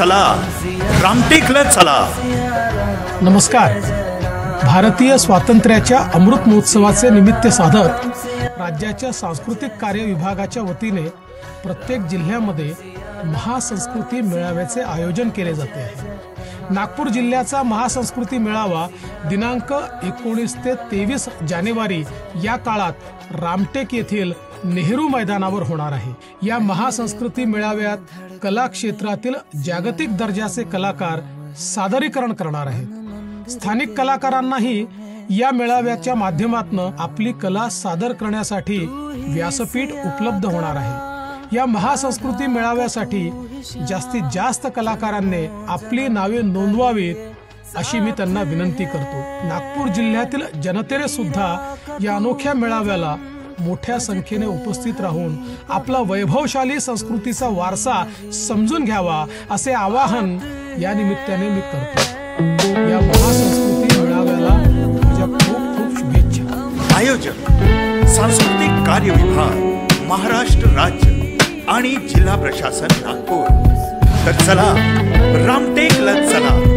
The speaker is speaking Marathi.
चला, रामटेकला चला. नमस्कार. भारतीय स्वातंत्र्याच्या अमृत महोत्सवाचे निमित्त साधत राज्याच्या सांस्कृतिक कार्य विभागाच्या वतीने प्रत्येक जिल्ह्यामध्ये महासंस्कृती मेळाव्याचे आयोजन केले जाते आहे. नागपूर जिल्ह्याचा महासंस्कृती मेळावा दिनांक 19 ते 23 जानेवारी या काळात रामटेक येथील नेहरू मैदानावर होणार आहे. या महासंस्कृती मेळाव्यात कला क्षेत्रातील जागतिक दर्जाचे कलाकार सादरीकरण करणार आहेत. स्थानिक कलाकारांनाही या मेळाव्याच्या माध्यमातून आपली कला सादर करण्यासाठी व्यासपीठ उपलब्ध होणार आहे. या महासंस्कृती मेळाव्यासाठी जास्तीत जास्त कलाकारांनी आपली नावे नोंदवावीत अशी मी त्यांना विनंती करतो. नागपूर जिल्ह्यातील जनतेने सुद्धा या अनोख्या मेळाव्याला मोठ्या संख्येने उपस्थित राहून आपला वैभवशाली संस्कृतीचा वारसा समजून घ्यावा असे आवाहन या निमित्ताने मी करतो. या महासंस्कृती मेळाव्याला माझ्या खूप खूप शुभेच्छा. आयोजक सांस्कृतिक कार्य विभाग, महाराष्ट्र राज्य आणि जिल्हा प्रशासन नागपूर. तर चला, रामटेकला चला.